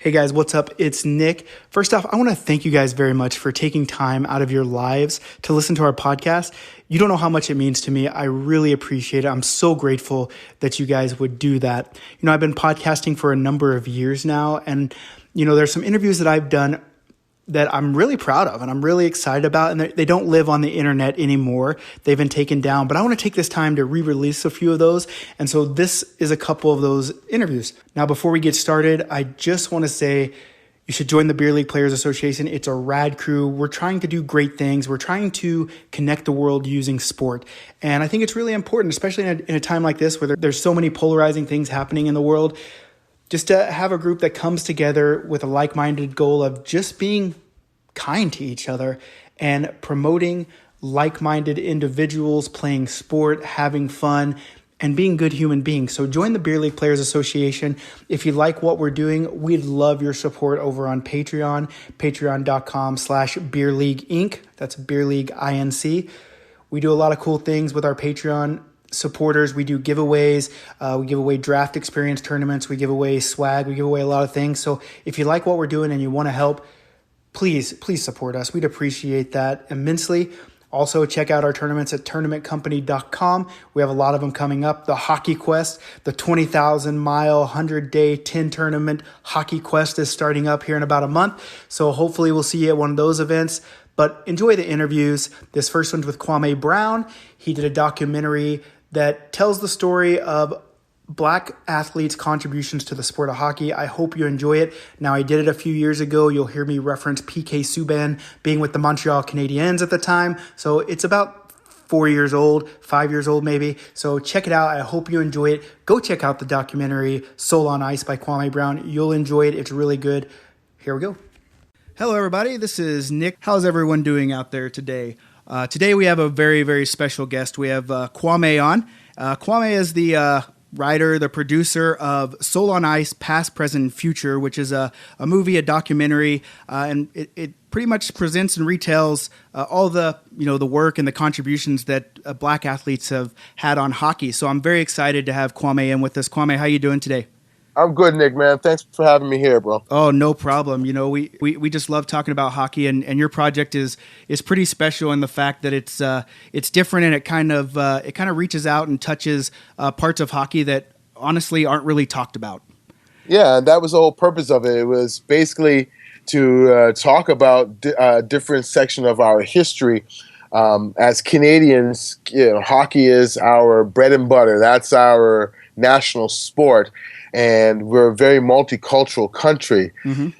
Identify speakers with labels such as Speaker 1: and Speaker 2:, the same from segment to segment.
Speaker 1: Hey guys, what's up? It's Nick. First off, I want to thank you guys very much for taking time out of your lives to listen to our podcast. You don't know how much it means to me. I really appreciate it. I'm so grateful that you guys would do that. I've been podcasting for a number of years now, and there's some interviews that I've done that I'm really proud of and I'm really excited about, and they don't live on the internet anymore. They've been taken down, but I want to take this time to re-release a few of those. And so this is a couple of those interviews. Now, before we get started, I just want to say you should join the Beer League Players Association. It's a rad crew. We're trying to do great things. We're trying to connect the world using sport. And I think it's really important, especially in a time like this where there's so many polarizing things happening in the world, just to have a group that comes together with a like-minded goal of just being kind to each other and promoting like-minded individuals, playing sport, having fun, and being good human beings. So join the Beer League Players Association. If you like what we're doing, we'd love your support over on Patreon, patreon.com/beerleagueinc. That's Beer League Inc. We do a lot of cool things with our Patreon supporters. We do giveaways. We give away draft experience tournaments. We give away swag. We give away a lot of things. So if you like what we're doing and you want to help, please support us. We'd appreciate that immensely. Also, check out our tournaments at tournamentcompany.com. We have a lot of them coming up. The Hockey Quest, the 20,000-mile, 100-day, 10 tournament Hockey Quest is starting up here in about a month. So hopefully we'll see you at one of those events. But enjoy the interviews. This first one's with Kwame Brown. He did a documentary that tells the story of Black athletes' contributions to the sport of hockey. I hope you enjoy it. Now, I did it a few years ago. You'll hear me reference PK Subban being with the Montreal Canadiens at the time. So it's about 4 years old, 5 years old maybe. So check it out. I hope you enjoy it. Go check out the documentary Soul on Ice by Kwame Brown. You'll enjoy it. It's really good. Here we go. Hello, everybody. This is Nick. How's everyone doing out there today? Today we have a very, very special guest. We have Kwame on. Kwame is the writer, the producer of Soul on Ice, Past, Present, and Future, which is a movie, a documentary, and it pretty much presents and retells all the work and the contributions that Black athletes have had on hockey. So I'm very excited to have Kwame in with us. Kwame, how you doing today?
Speaker 2: I'm good, Nick, man. Thanks for having me here, bro.
Speaker 1: Oh, no problem. We just love talking about hockey, and your project is pretty special in the fact that it's different, and it kind of reaches out and touches parts of hockey that honestly aren't really talked about.
Speaker 2: Yeah, and that was the whole purpose of it. It was basically to talk about different section of our history. As Canadians, hockey is our bread and butter. That's our national sport. And we're a very multicultural country. Mm-hmm.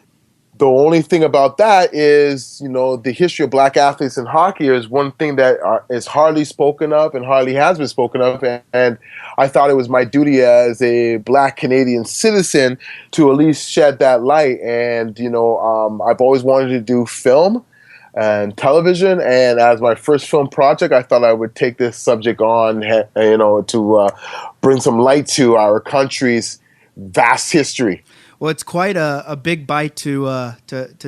Speaker 2: The only thing about that is, the history of Black athletes in hockey is one thing that is hardly spoken of and hardly has been spoken of. And I thought it was my duty as a Black Canadian citizen to at least shed that light. And, I've always wanted to do film and television. And as my first film project, I thought I would take this subject on, to bring some light to our country's vast history.
Speaker 1: Well, it's quite a big bite to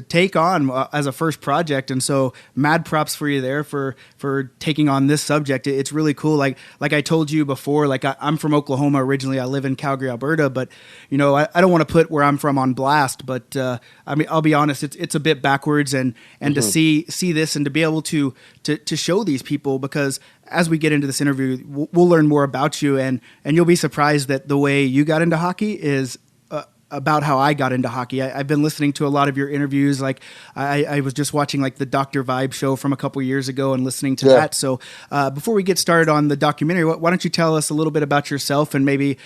Speaker 1: take on as a first project, and so mad props for you there for taking on this subject. It's really cool. Like I told you before, I'm from Oklahoma originally. I live in Calgary, Alberta, but I don't want to put where I'm from on blast. But I'll be honest, it's a bit backwards, and mm-hmm. to see this and to be able to show these people, because as we get into this interview, we'll learn more about you, and you'll be surprised that the way you got into hockey is about how I got into hockey. I've been listening to a lot of your interviews. I was just watching the Dr. Vibe show from a couple years ago and listening to that. So before we get started on the documentary, why don't you tell us a little bit about yourself and maybe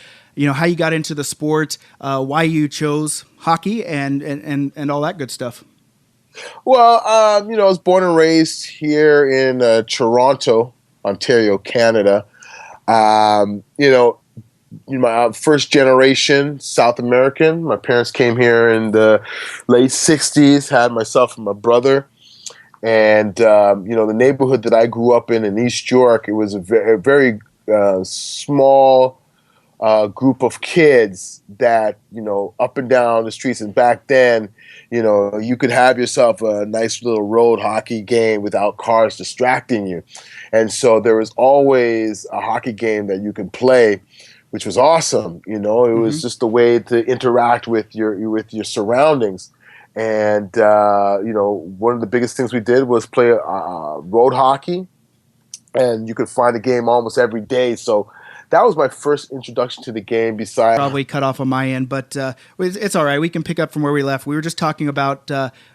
Speaker 1: how you got into the sport, why you chose hockey, and all that good stuff.
Speaker 2: Well, I was born and raised here in Toronto, Ontario, Canada. My first generation South American. My parents came here in the late 60s, had myself and my brother. And, the neighborhood that I grew up in East York, it was a very small group of kids that, up and down the streets. And back then, you could have yourself a nice little road hockey game without cars distracting you. And so there was always a hockey game that you could play which was awesome. It
Speaker 1: Hmm.
Speaker 2: was just a way to interact with your surroundings. And one of the biggest things we did was play road hockey, and you could find a game almost every day. So that was my first introduction to the game. Besides,
Speaker 1: Probably cut off on my end, but it's all right. We can pick up from where we left. We were just talking about.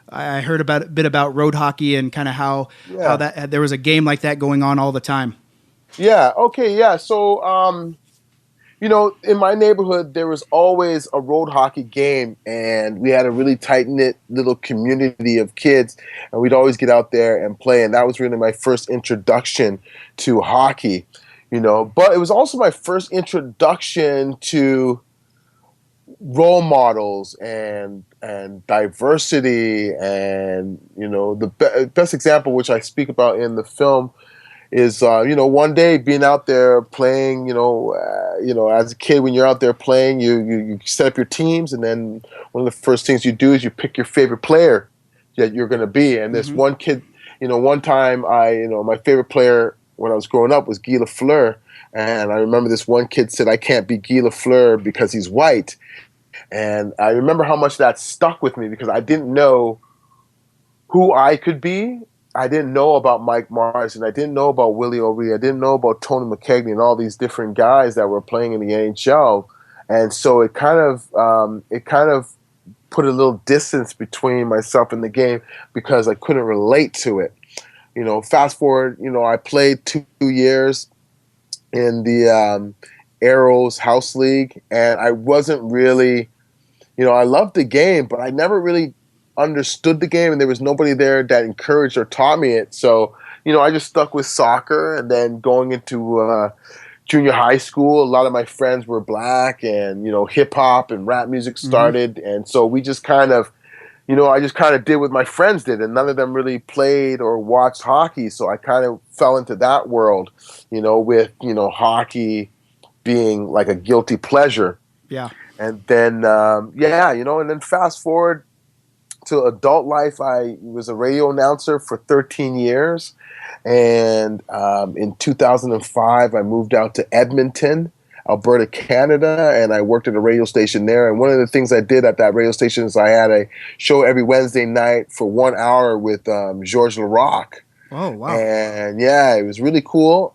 Speaker 1: I heard about a bit about road hockey and kind of how
Speaker 2: yeah,
Speaker 1: that there was a game like that going on all the time.
Speaker 2: yeah, okay, yeah. So in my neighborhood, there was always a road hockey game, and we had a really tight knit little community of kids, and we'd always get out there and play. And that was really my first introduction to hockey. But it was also my first introduction to role models and diversity, and the best example, which I speak about in the film, is one day being out there playing. As a kid, when you're out there playing, you set up your teams, and then one of the first things you do is you pick your favorite player that you're going to be. And this
Speaker 1: Hmm.
Speaker 2: one kid, one time my favorite player when I was growing up was Guy Lafleur. And I remember this one kid said, "I can't be Guy Lafleur because he's white." And I remember how much that stuck with me, because I didn't know who I could be. I didn't know about Mike Marsden. I didn't know about Willie O'Ree. I didn't know about Tony McKegney and all these different guys that were playing in the NHL. And so it kind of put a little distance between myself and the game, because I couldn't relate to it. Fast forward, I played 2 years in the Arrows House League, and I wasn't really, I loved the game, but I never really understood the game, and there was nobody there that encouraged or taught me it. So, I just stuck with soccer, and then going into junior high school, a lot of my friends were black, and hip hop and rap music
Speaker 1: Hmm.
Speaker 2: started, and so we just kind of, I just kind of did what my friends did, and none of them really played or watched hockey. So I kind of fell into that world, with hockey being like a guilty pleasure.
Speaker 1: Yeah.
Speaker 2: And then, and then fast forward to adult life, I was a radio announcer for 13 years. And in 2005, I moved out to Edmonton, Alberta, Canada, and I worked at a radio station there. And one of the things I did at that radio station is I had a show every Wednesday night for 1 hour with Georges Larac.
Speaker 1: Oh wow.
Speaker 2: And yeah, it was really cool.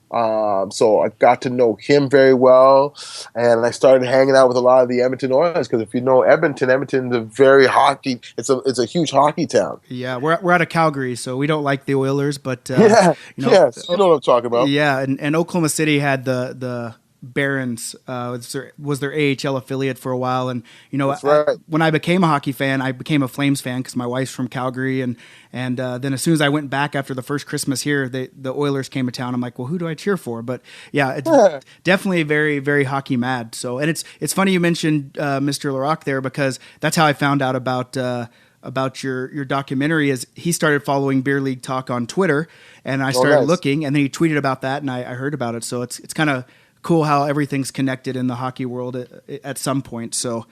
Speaker 2: So I got to know him very well, and I started hanging out with a lot of the Edmonton Oilers, because if you know Edmonton, Edmonton's a very hockey. It's a huge hockey town.
Speaker 1: Yeah, we're out of Calgary, so we don't like the Oilers, but
Speaker 2: Yeah,
Speaker 1: you know,
Speaker 2: yes, you know what I'm talking about.
Speaker 1: yeah, and Oklahoma City had the Barons was their AHL affiliate for a while, and
Speaker 2: That's right.
Speaker 1: when I became a hockey fan, I became a Flames fan because my wife's from Calgary, and then as soon as I went back after the first Christmas here, the Oilers came to town. I'm like, well, who do I cheer for? But yeah, it's definitely very very hockey mad. So, and it's funny you mentioned Mr. Larocque there, because that's how I found out about your documentary. Is he started following Beer League Talk on Twitter, and I
Speaker 2: Oh,
Speaker 1: started
Speaker 2: nice.
Speaker 1: looking, and then he tweeted about that, and I heard about it. So it's kind of cool how everything's connected in the hockey world at some point. So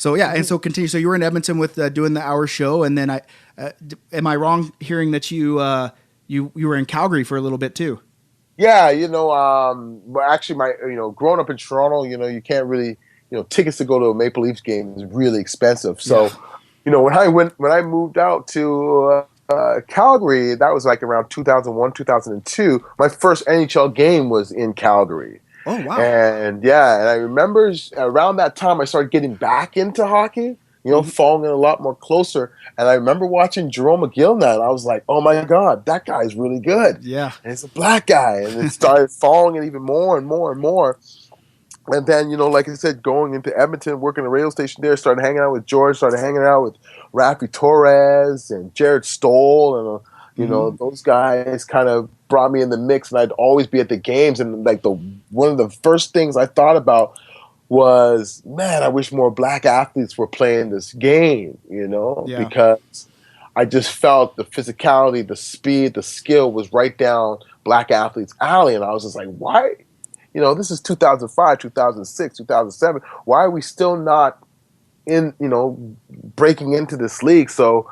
Speaker 1: yeah, and so continue. So you were in Edmonton with doing the hour show, and then am I wrong hearing that you were in Calgary for a little bit too?
Speaker 2: Yeah, but actually, growing up in Toronto, you can't really, tickets to go to a Maple Leafs game is really expensive.
Speaker 1: Yeah.
Speaker 2: So, when I moved out to Calgary, that was like around 2001, 2002. My first NHL game was in Calgary.
Speaker 1: Oh wow.
Speaker 2: And yeah, and I remember around that time I started getting back into hockey,
Speaker 1: Hmm.
Speaker 2: following it a lot more closer. And I remember watching Jerome McGill, and I was like, oh my God, that guy's really good.
Speaker 1: Yeah.
Speaker 2: And he's a black guy. And it started following it even more and more and more. And then, like I said, going into Edmonton, working a radio station there, started hanging out with George, started hanging out with Rafi Torres and Jared Stoll, and
Speaker 1: Hmm.
Speaker 2: those guys kind of brought me in the mix, and I'd always be at the games. And like the one of the first things I thought about was, man, I wish more black athletes were playing this game,
Speaker 1: Yeah.
Speaker 2: because I just felt the physicality, the speed, the skill was right down black athletes' alley, and I was just like, why? This is 2005, 2006, 2007. Why are we still not in, breaking into this league? So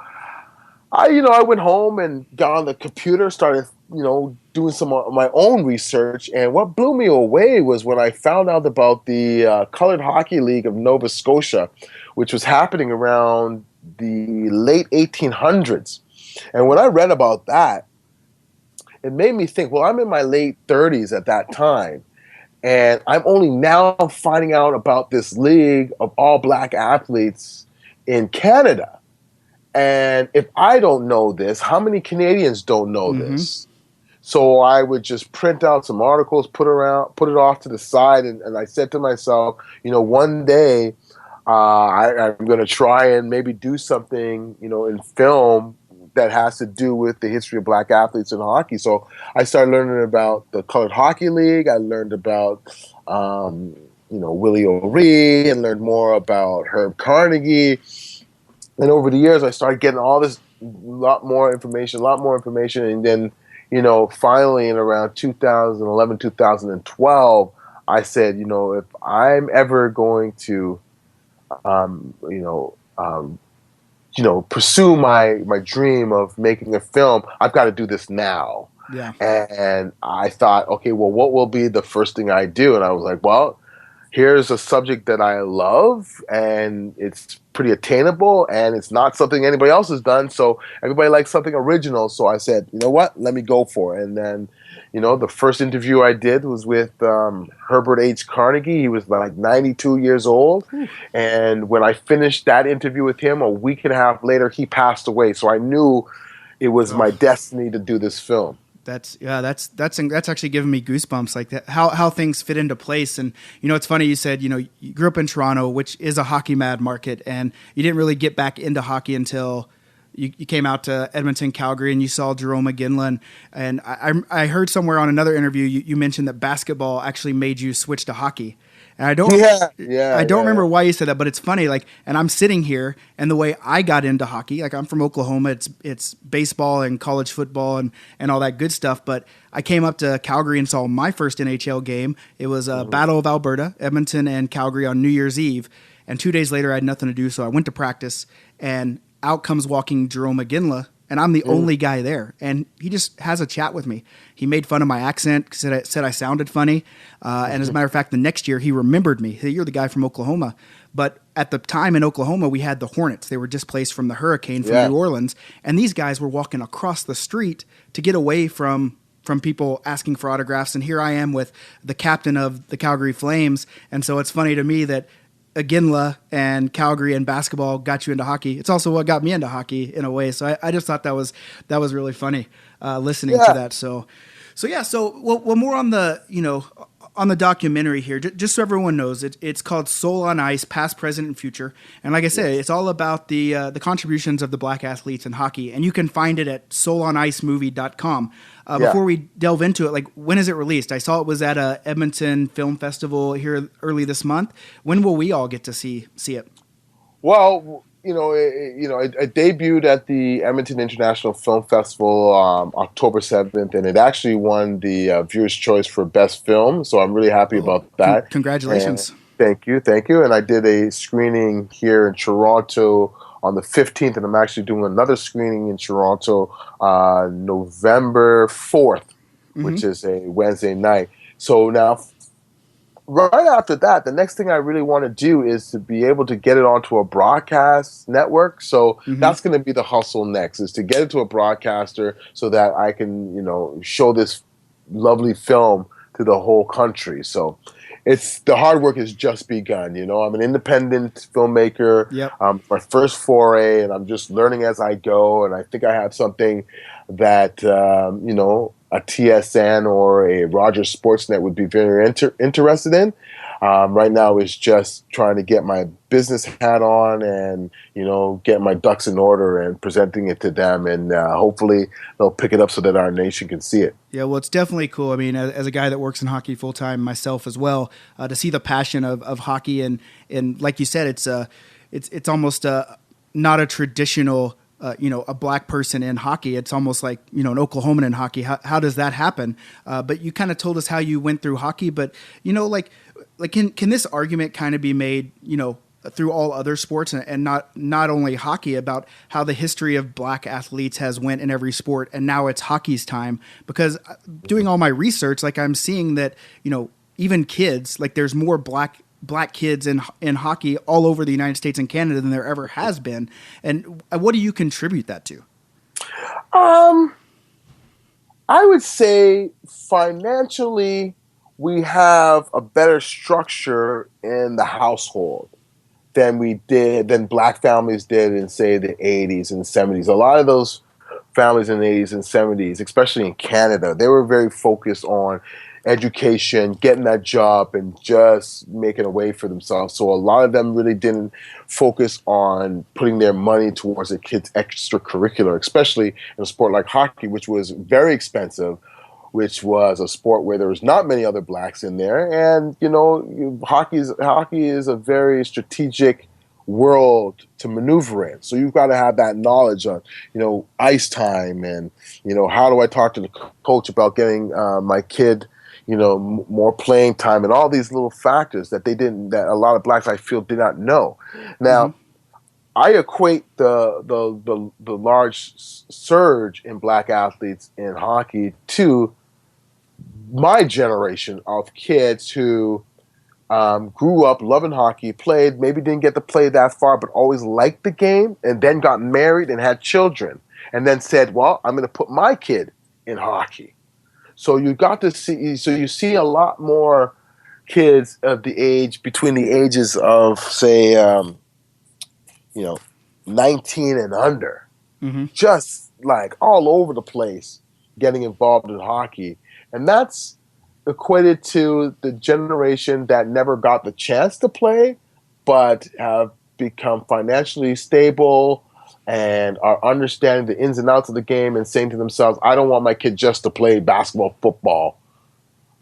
Speaker 2: I went home and got on the computer, started, doing some of my own research, and what blew me away was when I found out about the Colored Hockey League of Nova Scotia, which was happening around the late 1800s. And when I read about that, it made me think, well, I'm in my late 30s at that time, and I'm only now finding out about this league of all black athletes in Canada. And if I don't know this, how many Canadians don't know
Speaker 1: Mm-hmm.
Speaker 2: this? So I would just print out some articles, put it off to the side, and I said to myself, one day I'm going to try and maybe do something, in film that has to do with the history of black athletes in hockey. So I started learning about the Colored Hockey League. I learned about, Willie O'Ree, and learned more about Herb Carnegie. And over the years, I started getting all this, lot more information. And then, finally in around 2011, 2012, I said, if I'm ever going to, um, you know, um, pursue my dream of making a film, I've got to do this now.
Speaker 1: Yeah.
Speaker 2: And I thought, okay, well, what will be the first thing I do? And I was like, well, here's a subject that I love, and it's pretty attainable, and it's not something anybody else has done. So everybody likes something original. So I said, you know what? Let me go for it. And then, the first interview I did was with Herbert H. Carnegie. He was like 92 years old. And when I finished that interview with him, a week and a half later, he passed away. So I knew it was my destiny to do this film.
Speaker 1: That's actually giving me goosebumps, like that, how things fit into place. And it's funny, you said you grew up in Toronto, which is a hockey mad market, and you didn't really get back into hockey until you came out to Edmonton, Calgary, and you saw Jerome McGinley. And I heard somewhere on another interview you mentioned that basketball actually made you switch to hockey. And I don't remember why you said that, but it's funny. Like, and I'm sitting here, and the way I got into hockey, like I'm from Oklahoma, it's baseball and college football and all that good stuff. But I came up to Calgary and saw my first NHL game. It was a Battle of Alberta, Edmonton and Calgary on New Year's Eve. And 2 days later, I had nothing to do, so I went to practice, and out comes walking Jerome McGinley, and I'm the only guy there. And he just has a chat with me. He made fun of my accent, said I sounded funny. And as a matter of fact, the next year he remembered me. Hey, you're the guy from Oklahoma. But at the time in Oklahoma, we had the Hornets. They were displaced from the hurricane from New Orleans. And these guys were walking across the street to get away from people asking for autographs. And here I am with the captain of the Calgary Flames. And so it's funny to me that Ginla and Calgary and basketball got you into hockey. It's also what got me into hockey in a way. So I just thought that was really funny listening to that. So more on the on the documentary here, just so everyone knows, it's called Soul on Ice: Past, Present, and Future. And like I said, it's all about the contributions of the black athletes in hockey, and you can find it at soulonicemovie.com. Before we delve into it, like, when is it released? I saw it was at a Edmonton Film Festival here early this month. When will we all get to see it?
Speaker 2: Well, it debuted at the Edmonton International Film Festival October 7th, and it actually won the Viewer's Choice for Best Film. So I'm really happy about that.
Speaker 1: Congratulations.
Speaker 2: And thank you. And I did a screening here in Toronto on the 15th, and I'm actually doing another screening in Toronto November 4th, which is a Wednesday night. So now, right after that, the next thing I really want to do is to be able to get it onto a broadcast network. So that's going to be the hustle next, is to get it to a broadcaster so that I can, show this lovely film to the whole country. So the hard work has just begun. I'm an independent filmmaker.
Speaker 1: Yep.
Speaker 2: My first foray, and I'm just learning as I go. And I think I have something that, a TSN or a Rogers Sportsnet would be very interested in. Right now is just trying to get my business hat on and, get my ducks in order and presenting it to them. And hopefully they'll pick it up so that our nation can see it.
Speaker 1: Yeah, well, it's definitely cool. I mean, as a guy that works in hockey full time myself as well, to see the passion of hockey and like you said, it's almost not a traditional a black person in hockey. It's almost like, an Oklahoman in hockey. How does that happen? But you kind of told us how you went through hockey, but, can this argument kind of be made, through all other sports, and not only hockey, about how the history of black athletes has went in every sport, and now it's hockey's time. Because doing all my research, like I'm seeing that even kids, like there's more black kids in hockey all over the United States and Canada than there ever has been. And what do you contribute that to?
Speaker 2: Um, I would say financially, we have a better structure in the household than black families did in, say, the 80s and 70s. A lot of those families in the 80s and 70s, especially in Canada, they were very focused on education, getting that job, and just making a way for themselves. So a lot of them really didn't focus on putting their money towards their kids' extracurricular, especially in a sport like hockey, which was very expensive, which was a sport where there was not many other blacks in there. And, hockey is a very strategic world to maneuver in. So you've got to have that knowledge on, ice time and, how do I talk to the coach about getting my kid, more playing time, and all these little factors that a lot of blacks, I feel, did not know. Now, I equate the large surge in black athletes in hockey to my generation of kids who grew up loving hockey, played, maybe didn't get to play that far, but always liked the game, and then got married and had children, and then said, well, I'm going to put my kid in hockey. So you see a lot more kids between the ages of, say, 19 and under, just like all over the place, getting involved in hockey. And that's equated to the generation that never got the chance to play, but have become financially stable and are understanding the ins and outs of the game and saying to themselves, I don't want my kid just to play basketball, football,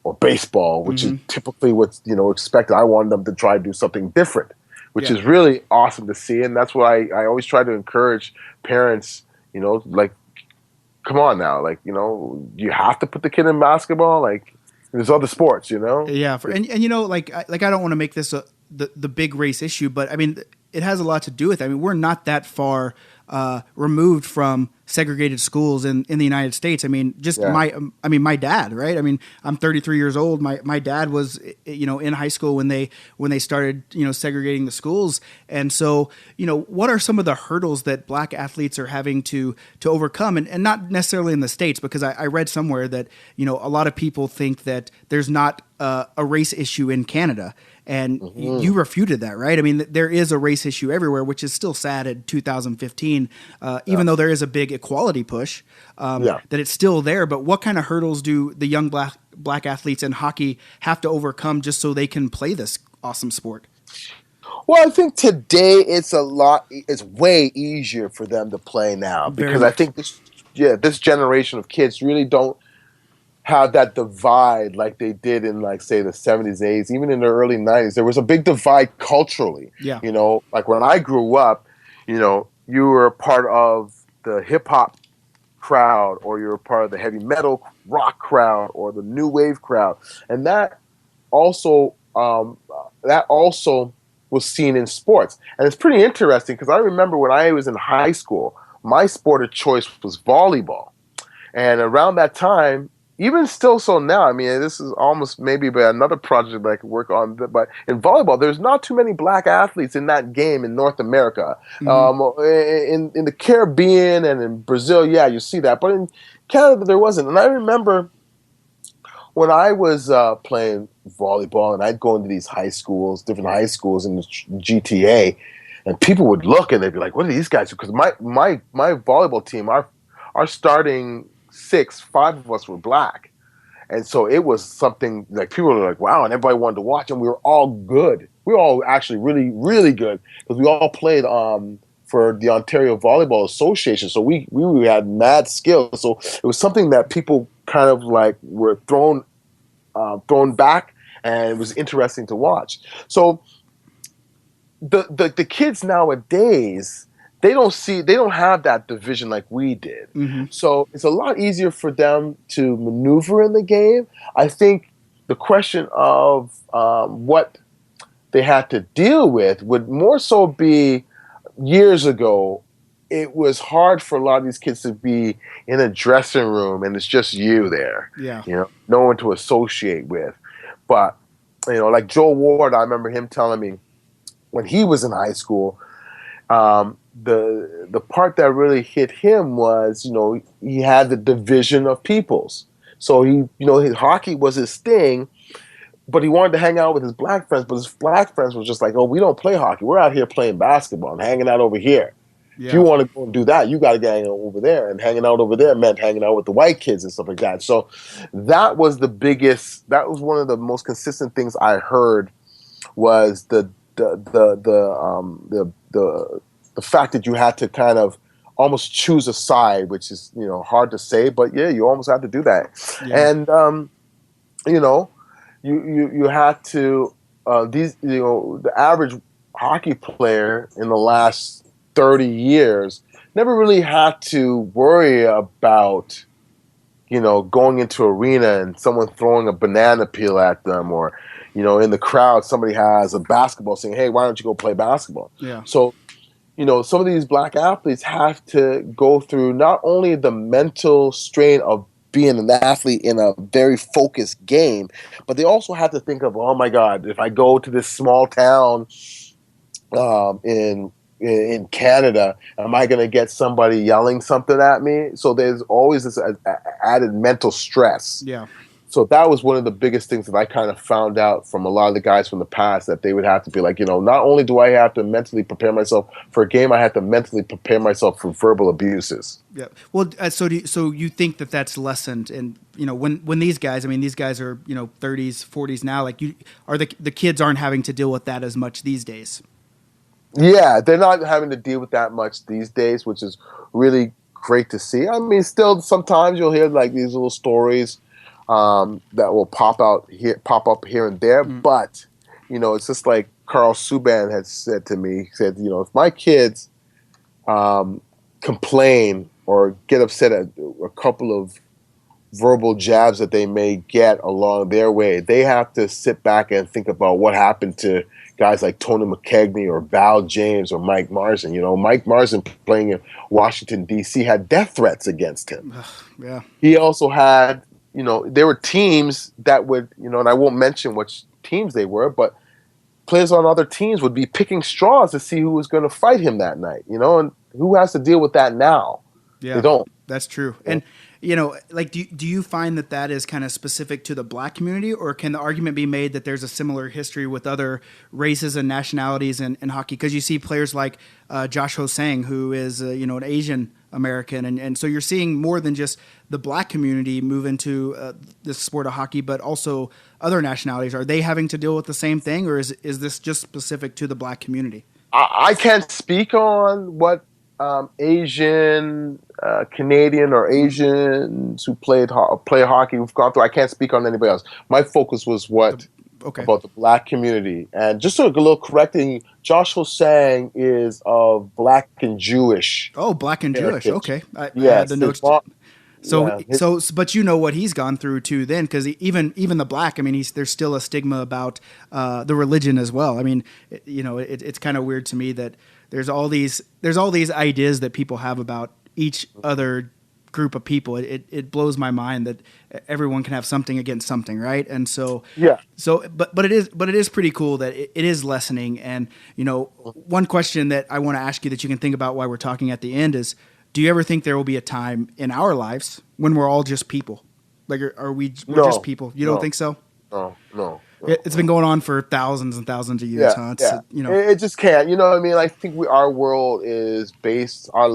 Speaker 2: or baseball, which is typically what's expected. I want them to try to do something different, which is really awesome to see. And that's why I always try to encourage parents, like, come on now, like, you have to put the kid in basketball. Like, there's other sports,
Speaker 1: Yeah, like I don't want to make this the big race issue, but I mean, it has a lot to do with it. I mean, we're not that far removed from segregated schools in the United States. I mean, my dad, right? I mean, I'm 33 years old. My dad was, in high school when they started, segregating the schools. And so, what are some of the hurdles that black athletes are having to overcome? And not necessarily in the States, because I read somewhere that, a lot of people think that there's not a race issue in Canada. And you refuted that, right? I mean, there is a race issue everywhere, which is still sad in 2015, even though there is a big equality push, that it's still there. But what kind of hurdles do the young black athletes in hockey have to overcome just so they can play this awesome sport?
Speaker 2: Well, I think today it's way easier for them to play now, because I think this generation of kids really don't have that divide like they did in, like, say, the 70s, 80s, even in the early 90s. There was a big divide culturally.
Speaker 1: Yeah.
Speaker 2: Like when I grew up, you were a part of the hip hop crowd, or you were part of the heavy metal rock crowd, or the new wave crowd. And that also was seen in sports. And it's pretty interesting, because I remember when I was in high school, my sport of choice was volleyball. And around that time, even still so now, I mean, this is almost maybe another project that I could work on, but in volleyball, there's not too many black athletes in that game in North America. In the Caribbean and in Brazil, yeah, you see that. But in Canada, there wasn't. And I remember when I was playing volleyball, and I'd go into these different high schools in the GTA, and people would look and they'd be like, what are these guys? Because my volleyball team, our starting 5 of us were black. And so it was something like people were like, wow, and everybody wanted to watch, and we were all good. We were all actually really, really good, because we all played for the Ontario Volleyball Association. So we had mad skill. So it was something that people kind of like were thrown back, and it was interesting to watch. So the kids nowadays, they don't have that division like we did. So it's a lot easier for them to maneuver in the game. I think the question of what they had to deal with would more so be years ago. It was hard for a lot of these kids to be in a dressing room and it's just you there,
Speaker 1: Yeah.
Speaker 2: no one to associate with. But, like Joe Ward, I remember him telling me when he was in high school, the part that really hit him was, he had the division of peoples. So his hockey was his thing, but he wanted to hang out with his black friends. But his black friends was just like, oh, we don't play hockey. We're out here playing basketball and hanging out over here. If you
Speaker 1: Yeah.
Speaker 2: want to go and do that, you got to get over there. And hanging out over there meant hanging out with the white kids and stuff like that. So that was one of the most consistent things I heard was the fact that you had to kind of almost choose a side, which is hard to say, but yeah, you almost have to do that.
Speaker 1: Yeah.
Speaker 2: And you had to the average hockey player in the last 30 years never really had to worry about going into arena and someone throwing a banana peel at them, or in the crowd somebody has a basketball saying, hey, why don't you go play basketball?
Speaker 1: Yeah.
Speaker 2: So some of these black athletes have to go through not only the mental strain of being an athlete in a very focused game, but they also have to think of, oh my God, if I go to this small town in Canada, am I going to get somebody yelling something at me? So there's always this added mental stress.
Speaker 1: Yeah.
Speaker 2: So that was one of the biggest things that I kind of found out from a lot of the guys from the past, that they would have to be like, not only do I have to mentally prepare myself for a game, I have to mentally prepare myself for verbal abuses.
Speaker 1: Yeah. Well, so you think that that's lessened, and when these guys, I mean, these guys are 30s, 40s now. Like, the kids aren't having to deal with that as much these days.
Speaker 2: Yeah, they're not having to deal with that much these days, which is really great to see. I mean, still sometimes you'll hear like these little stories that will pop up here and there.
Speaker 1: Mm.
Speaker 2: But it's just like Carl Subban had said to me. He said, if my kids complain or get upset at a couple of verbal jabs that they may get along their way, they have to sit back and think about what happened to guys like Tony McKegney or Val James or Mike Marson. Mike Marson, playing in Washington, D.C., had death threats against him.
Speaker 1: Yeah.
Speaker 2: He also had, there were teams that would, and I won't mention which teams they were, but players on other teams would be picking straws to see who was going to fight him that night, and who has to deal with that now?
Speaker 1: Yeah.
Speaker 2: They don't.
Speaker 1: That's true. And like, do you find that is kind of specific to the black community, or can the argument be made that there's a similar history with other races and nationalities in hockey? Because you see players like Josh Hosang, who is an Asian American, and so you're seeing more than just the black community move into the sport of hockey, but also other nationalities. Are they having to deal with the same thing, or is this just specific to the black community?
Speaker 2: I can't speak on what Asian, Canadian, or Asians who play hockey who've gone through. I can't speak on anybody else. My focus was about the black community. And just a little correcting, Josh Hosang is of black and Jewish.
Speaker 1: Oh, black and
Speaker 2: heritage.
Speaker 1: Jewish. Okay. I
Speaker 2: Yes,
Speaker 1: had the notes. But what he's gone through too then, because even the black, I mean, there's still a stigma about the religion as well. I mean, it's kind of weird to me that there's all these ideas that people have about each other group of people. It blows my mind that everyone can have something against something, right? And so
Speaker 2: yeah.
Speaker 1: But it is pretty cool that it is lessening. And one question that I want to ask you that you can think about while we're talking at the end is, do you ever think there will be a time in our lives when we're all just people? Like, we're just people? You don't think so?
Speaker 2: No.
Speaker 1: It's been going on for thousands and thousands of years, huh?
Speaker 2: It just can't. You know what I mean? I think our world is based, our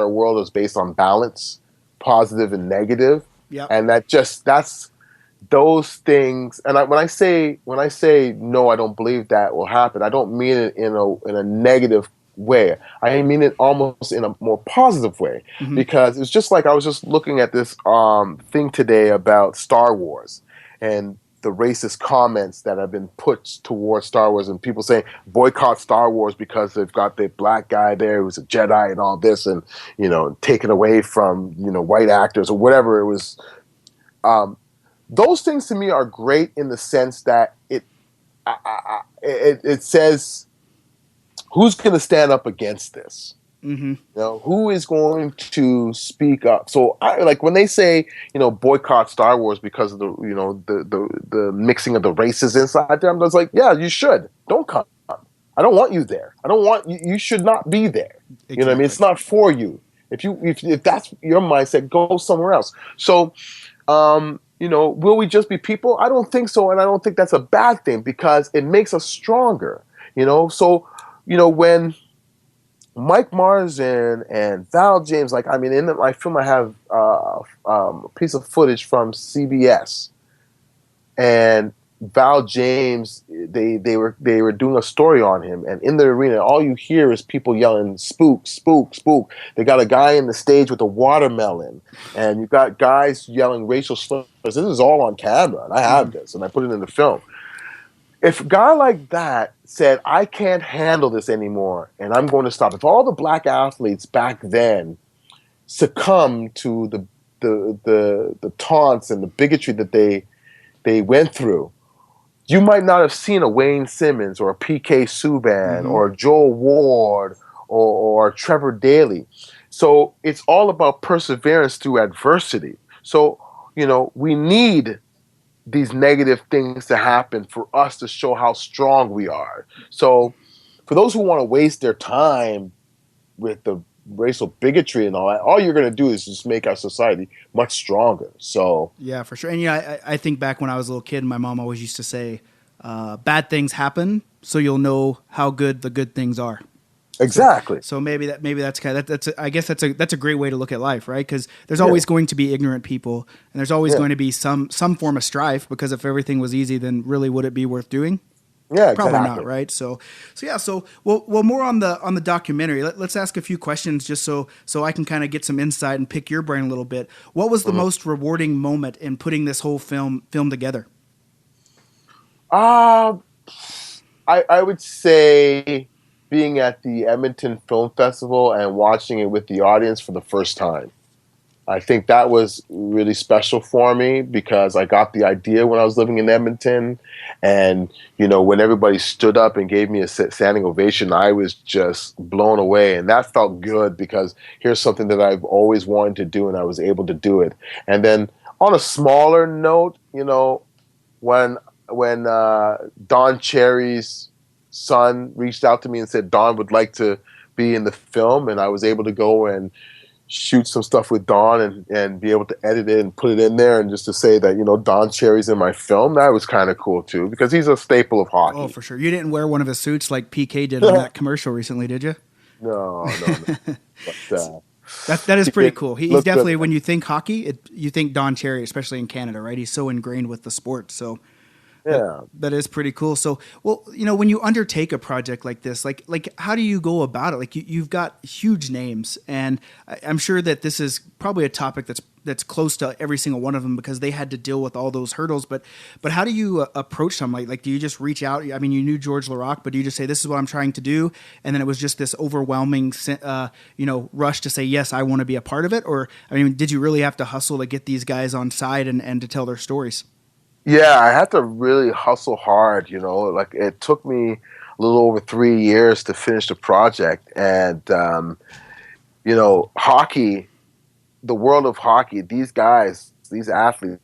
Speaker 2: world is based on balance, positive and negative.
Speaker 1: Yeah.
Speaker 2: And that's those things. And when I say no, I don't believe that will happen, I don't mean it in a negative way. I mean it almost in a more positive way. Mm-hmm. Because it's just like, I was just looking at this thing today about Star Wars and the racist comments that have been put towards Star Wars, and people saying boycott Star Wars because they've got the black guy there who's a Jedi and all this, and taken away from white actors or whatever it was. Those things to me are great in the sense that it says, who's going to stand up against this?
Speaker 1: Mm-hmm.
Speaker 2: You know, who is going to speak up? So, like when they say, boycott Star Wars because of the mixing of the races inside there, I'm just like, yeah, you should. Don't come. I don't want you there. I don't want you. You should not be there. You know what I mean?
Speaker 1: Exactly.
Speaker 2: It's not for you. If that's your mindset, go somewhere else. So, will we just be people? I don't think so, and I don't think that's a bad thing because it makes us stronger. So when Mike Mars and Val James, like, I mean, in my film, I have a piece of footage from CBS, and Val James, they were doing a story on him, and in the arena, all you hear is people yelling "spook, spook, spook." They got a guy in the stage with a watermelon, and you got guys yelling racial slurs. This is all on camera, and I have this, and I put it in the film. If a guy like that said, "I can't handle this anymore, and I'm going to stop," if all the black athletes back then succumbed to the taunts and the bigotry that they went through, you might not have seen a Wayne Simmons or a PK Subban
Speaker 1: Mm-hmm.
Speaker 2: or a Joel Ward or Trevor Daley. So it's all about perseverance through adversity. So, we need these negative things to happen for us to show how strong we are. So for those who want to waste their time with the racial bigotry and all that, all you're going to do is just make our society much stronger. So
Speaker 1: Yeah, for sure. And I think back when I was a little kid, my mom always used to say, "Bad things happen, so you'll know how good the good things are." So,
Speaker 2: exactly.
Speaker 1: so maybe that's kind of I guess that's a great way to look at life, right? Because there's always going to be ignorant people, and there's always
Speaker 2: Yeah.
Speaker 1: going to be some form of strife. Because if everything was easy, then really would it be worth doing?
Speaker 2: Yeah,
Speaker 1: Probably
Speaker 2: exactly.
Speaker 1: not, right? So yeah. So well, more on the documentary. Let's ask a few questions just so I can kind of get some insight and pick your brain a little bit. What was the
Speaker 2: Mhm.
Speaker 1: most rewarding moment in putting this whole film together?
Speaker 2: Uh, I would say being at the Edmonton Film Festival and watching it with the audience for the first time. I think that was really special for me because I got the idea when I was living in Edmonton. And, when everybody stood up and gave me a standing ovation, I was just blown away. And that felt good because here's something that I've always wanted to do and I was able to do it. And then on a smaller note, when Don Cherry's son reached out to me and said Don would like to be in the film, and I was able to go and shoot some stuff with Don and be able to edit it and put it in there, and just to say that Don Cherry's in my film, that was kind of cool too because he's a staple of
Speaker 1: Oh,
Speaker 2: hockey.
Speaker 1: for sure. You didn't wear one of his suits like PK did on that commercial recently, did you?
Speaker 2: No, no, no. But
Speaker 1: That is
Speaker 2: he
Speaker 1: pretty
Speaker 2: did
Speaker 1: cool. He's
Speaker 2: look good.
Speaker 1: definitely when you think hockey, you think Don Cherry, especially in Canada, right? He's so ingrained with the sport. So that
Speaker 2: Yeah.
Speaker 1: that is pretty cool. So, well, when you undertake a project like this, like how do you go about it? Like you've got huge names, and I'm sure that this is probably a topic that's close to every single one of them because they had to deal with all those hurdles. But how do you approach them? Like do you just reach out? I mean, you knew George Larac, but do you just say this is what I'm trying to do, and then it was just this overwhelming, rush to say yes, I want to be a part of it? Or I mean, did you really have to hustle to get these guys on side and to tell their stories?
Speaker 2: Yeah, I had to really hustle hard, like it took me a little over 3 years to finish the project. And, hockey, the world of hockey, these guys, these athletes,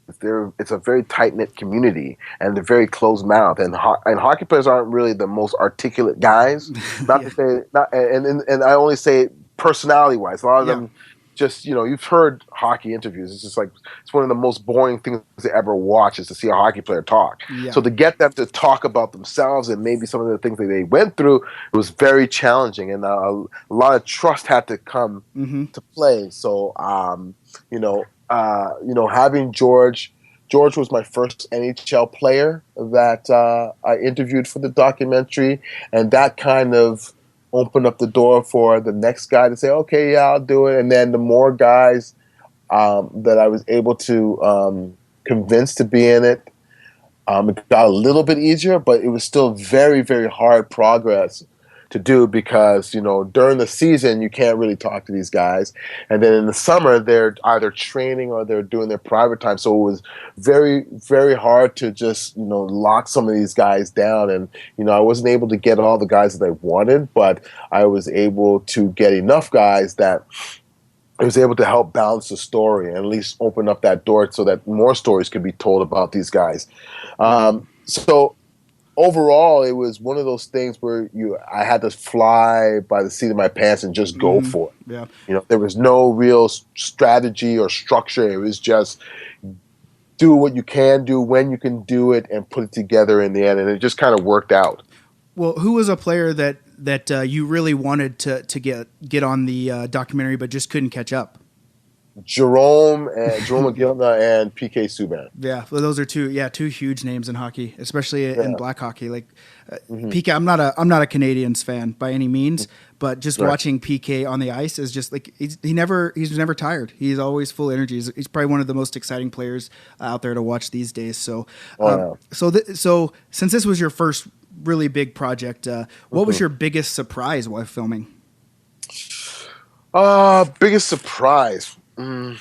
Speaker 2: it's a very tight knit community and they're very closed mouth. And hockey players aren't really the most articulate guys. Not
Speaker 1: Yeah,
Speaker 2: to say, not, and I only say personality wise. A lot of
Speaker 1: yeah,
Speaker 2: them just, you've heard hockey interviews. It's just like, it's one of the most boring things to ever watch is to see a hockey player talk.
Speaker 1: yeah.
Speaker 2: So to get them to talk about themselves and maybe some of the things that they went through, it was very challenging. And a lot of trust had to come
Speaker 1: Mm-hmm.
Speaker 2: to play. So, having George was my first NHL player that I interviewed for the documentary, and that kind of opened up the door for the next guy to say, okay, yeah, I'll do it. And then the more guys that I was able to convince to be in it, it got a little bit easier, but it was still very, very hard progress to do because during the season you can't really talk to these guys, and then in the summer they're either training or they're doing their private time. So it was very, very hard to just lock some of these guys down, and I wasn't able to get all the guys that I wanted, but I was able to get enough guys that I was able to help balance the story and at least open up that door so that more stories could be told about these guys. So overall, it was one of those things where I had to fly by the seat of my pants and just go for it.
Speaker 1: Yeah.
Speaker 2: There was no real strategy or structure. It was just do what you can do when you can do it and put it together in the end, and it just kind of worked out.
Speaker 1: Well, who was a player that you really wanted to get on the documentary but just couldn't catch up?
Speaker 2: Jerome McGillna and PK Subban.
Speaker 1: Yeah, well, those are two huge names in hockey, especially in black hockey. Like PK, I'm not a Canadiens fan by any means, but just watching PK on the ice is just like he's never tired. He's always full energy. He's probably one of the most exciting players out there to watch these days. So, so since this was your first really big project, what was your biggest surprise while filming?
Speaker 2: Biggest surprise. I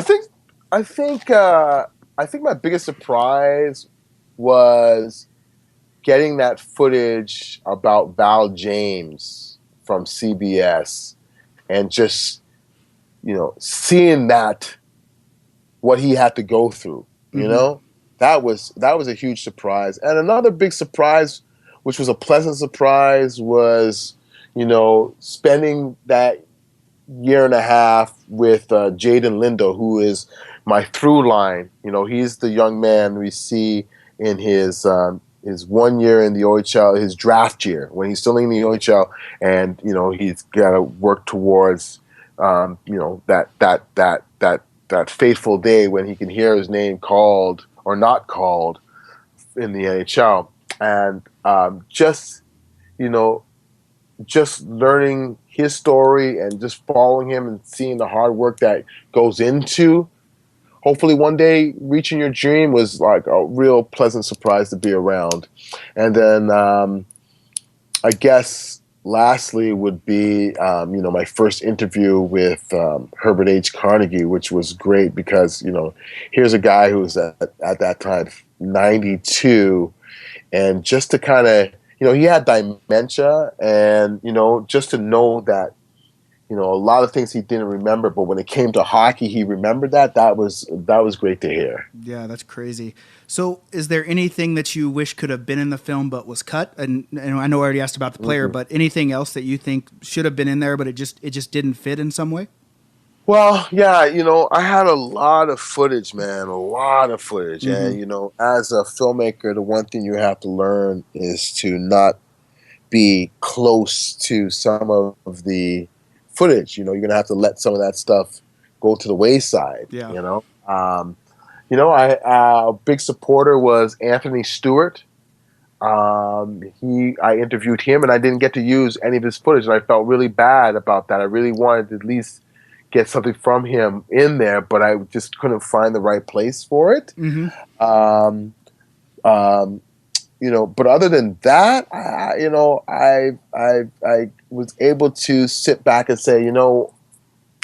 Speaker 2: think my biggest surprise was getting that footage about Val James from CBS and just seeing what he had to go through. That was a huge surprise. And another big surprise, which was a pleasant surprise, was spending that year and a half with Jaden Lindo, who is my through line. He's the young man we see in his 1 year in the OHL, his draft year when he's still in the OHL, and he's got to work towards that fateful day when he can hear his name called or not called in the NHL, and just learning his story and just following him and seeing the hard work that goes into hopefully one day reaching your dream was like a real pleasant surprise to be around. And then I guess lastly would be my first interview with Herbert H. Carnegie, which was great because here's a guy who was at that time 92, and just to kind of he had dementia, and just to know that a lot of things he didn't remember, but when it came to hockey, he remembered that. That was great to hear.
Speaker 1: Yeah, that's crazy. So is there anything that you wish could have been in the film but was cut? And I know I already asked about the player, but anything else that you think should have been in there but it just didn't fit in some way?
Speaker 2: Well, yeah, I had a lot of footage, man, a lot of footage. And, as a filmmaker, the one thing you have to learn is to not be close to some of the footage. You're going to have to let some of that stuff go to the wayside.
Speaker 1: Yeah.
Speaker 2: A big supporter was Anthony Stewart. I interviewed him, and I didn't get to use any of his footage, and I felt really bad about that. I really wanted to at least get something from him in there, but I just couldn't find the right place for it. But other than that, I was able to sit back and say,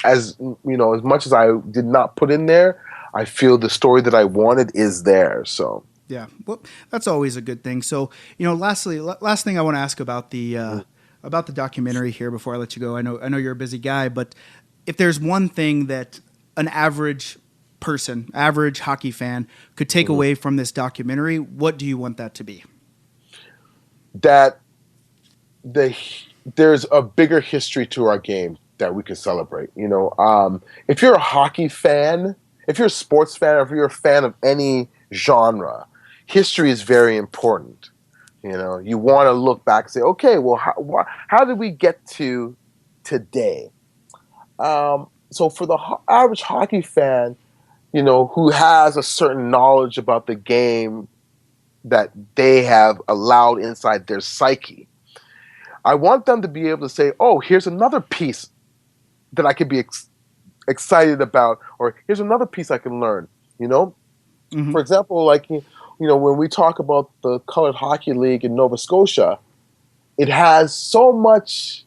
Speaker 2: as much as I did not put in there, I feel the story that I wanted is there. So
Speaker 1: yeah, well, that's always a good thing. So last thing I want to ask about the documentary here before I let you go. I know you're a busy guy, but if there's one thing that an average person, average hockey fan could take away from this documentary, what do you want that to be?
Speaker 2: That there's a bigger history to our game that we can celebrate. If you're a hockey fan, if you're a sports fan, or if you're a fan of any genre, history is very important. You want to look back and say, okay, well, how did we get to today? So for the average hockey fan, who has a certain knowledge about the game that they have allowed inside their psyche, I want them to be able to say, oh, here's another piece that I could be excited about, or here's another piece I can learn. For example, like when we talk about the Colored Hockey League in Nova Scotia, it has so much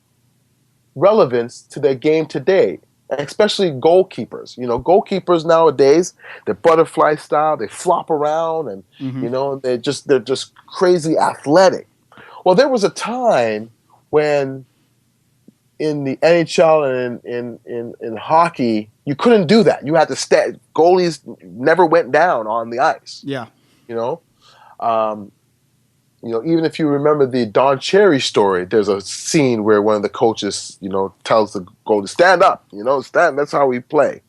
Speaker 2: relevance to their game today, especially goalkeepers. Goalkeepers nowadays, they're butterfly style, they flop around, and
Speaker 1: Mm-hmm.
Speaker 2: they're just crazy athletic. Well, there was a time when in the NHL and in hockey, you couldn't do that. You had to stay. Goalies never went down on the ice.
Speaker 1: Yeah.
Speaker 2: You know, um, even if you remember the Don Cherry story, there's a scene where one of the coaches, tells the goalie, stand up, stand. That's how we play.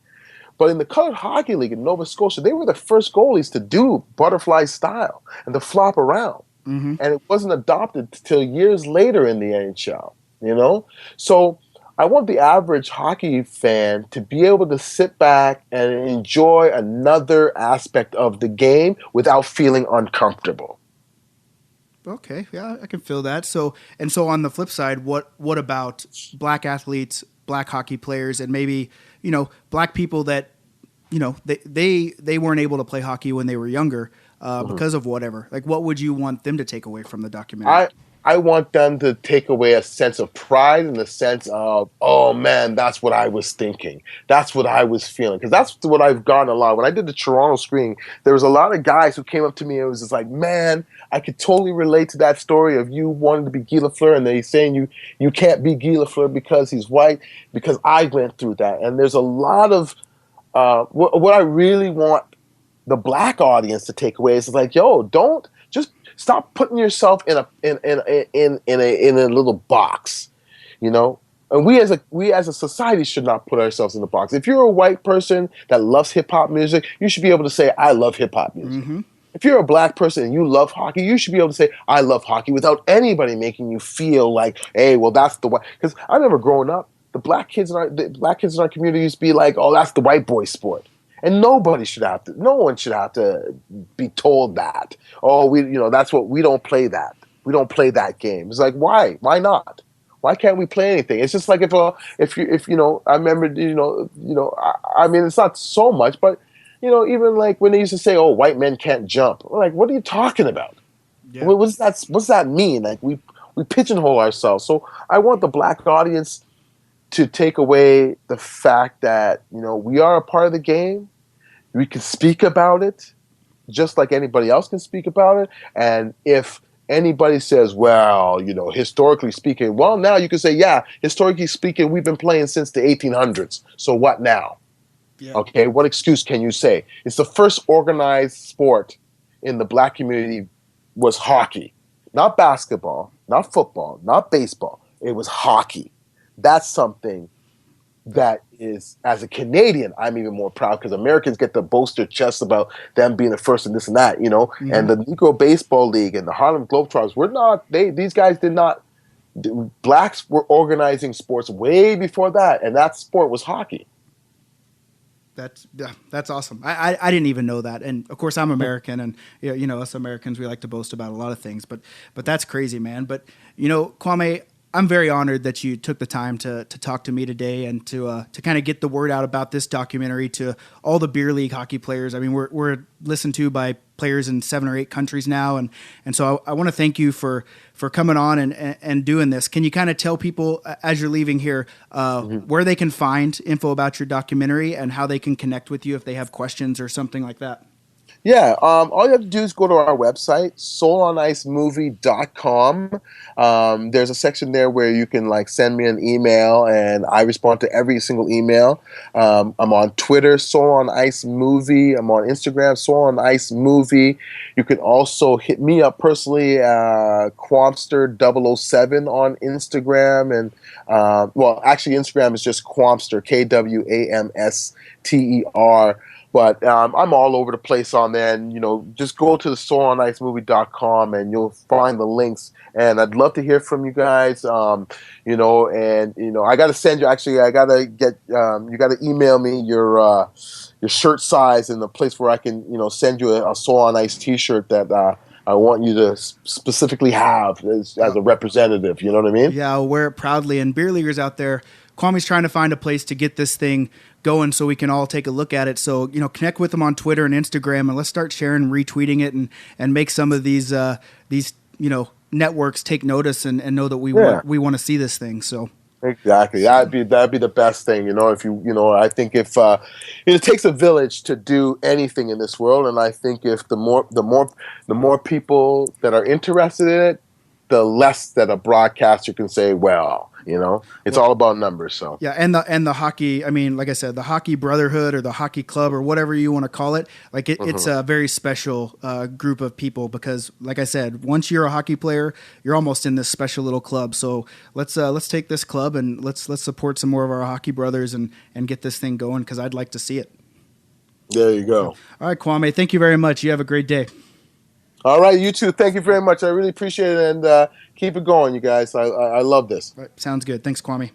Speaker 2: But in the Colored Hockey League in Nova Scotia, they were the first goalies to do butterfly style and to flop around.
Speaker 1: Mm-hmm.
Speaker 2: And it wasn't adopted till years later in the NHL. So I want the average hockey fan to be able to sit back and enjoy another aspect of the game without feeling uncomfortable.
Speaker 1: Okay, yeah, I can feel that. So on the flip side, what about black athletes, black hockey players, and maybe black people that they weren't able to play hockey when they were younger because of whatever. Like, what would you want them to take away from the documentary?
Speaker 2: I want them to take away a sense of pride and a sense of, oh man, that's what I was thinking. That's what I was feeling. Because that's what I've gotten a lot. When I did the Toronto screening, there was a lot of guys who came up to me and was just like, man, I could totally relate to that story of you wanting to be Guy Lafleur, and they saying you can't be Guy Lafleur because he's white, because I went through that. And there's a lot of what I really want the black audience to take away is like, yo, don't just stop putting yourself in a little box, And we as a society should not put ourselves in a box. If you're a white person that loves hip hop music, you should be able to say, I love hip hop music.
Speaker 1: Mm-hmm.
Speaker 2: If you're a black person and you love hockey, you should be able to say, I love hockey, without anybody making you feel like, hey, well, that's the white. Because I remember growing up, the black kids in our community used to be like, oh, that's the white boy sport. And no one should have to be told that. Oh, that's what we don't play that. We don't play that game. It's like, why? Why not? Why can't we play anything? It's just like if I remember, I mean, it's not so much, but even like when they used to say, oh, white men can't jump. We're like, what are you talking about? Yeah. What's that mean? Like we pigeonhole ourselves. So I want the black audience to take away the fact that, we are a part of the game. We can speak about it just like anybody else can speak about it. And if anybody says, well, historically speaking, well, now you can say, yeah, historically speaking, we've been playing since the 1800s. So what now? Yeah. Okay, what excuse can you say? It's the first organized sport in the black community was hockey. Not basketball, not football, not baseball. It was hockey. That's something that is, as a Canadian, I'm even more proud, because Americans get to boast their chests about them being the first and this and that, Mm-hmm. And the Negro Baseball League and the Harlem Globetrotters, these guys did not, blacks were organizing sports way before that, and that sport was hockey.
Speaker 1: That's awesome. I didn't even know that. And of course I'm American, and us Americans, we like to boast about a lot of things, but that's crazy, man. But Kwame, I'm very honored that you took the time to talk to me today and to kind of get the word out about this documentary to all the beer league hockey players. I mean, we're listened to by players in 7 or 8 countries now, and so I want to thank you for coming on and doing this. Can you kind of tell people as you're leaving here where they can find info about your documentary and how they can connect with you if they have questions or something like that?
Speaker 2: Yeah, all you have to do is go to our website, soulonicemovie.com. There's a section there where you can send me an email, and I respond to every single email. I'm on Twitter, Soul on Ice Movie. I'm on Instagram, Soul on Ice Movie. You can also hit me up personally, Kwamster007 on Instagram, and actually Instagram is just Kwamster, Kwamster. But I'm all over the place on there, and just go to the soulonicemovie.com and you'll find the links. And I'd love to hear from you guys. I got to send you. Actually, I got to get. You got to email me your shirt size and the place where I can send you a Soul on Ice T-shirt that I want you to specifically have as a representative. You know what I mean?
Speaker 1: Yeah, I'll wear it proudly. And beer leaguers out there, Kwame's trying to find a place to get this thing going so we can all take a look at it. So, connect with them on Twitter and Instagram, and let's start sharing, retweeting it, and make some of these networks take notice and know that
Speaker 2: Yeah.
Speaker 1: we want to see this thing. So
Speaker 2: Exactly. That'd be the best thing, if I think if it takes a village to do anything in this world, and I think if the more people that are interested in it, the less that a broadcaster can say, well, it's all about numbers. So
Speaker 1: yeah, and the hockey. I mean, like I said, the hockey brotherhood or the hockey club or whatever you want to call it, like it's a very special group of people because, like I said, once you're a hockey player, you're almost in this special little club. So let's take this club and let's support some more of our hockey brothers and get this thing going because I'd like to see it.
Speaker 2: there you go.
Speaker 1: All right, Kwame, thank you very much. You have a great day.
Speaker 2: All right, you too. Thank you very much. I really appreciate it, and keep it going, you guys. I love this.
Speaker 1: All right, sounds good. Thanks, Kwame.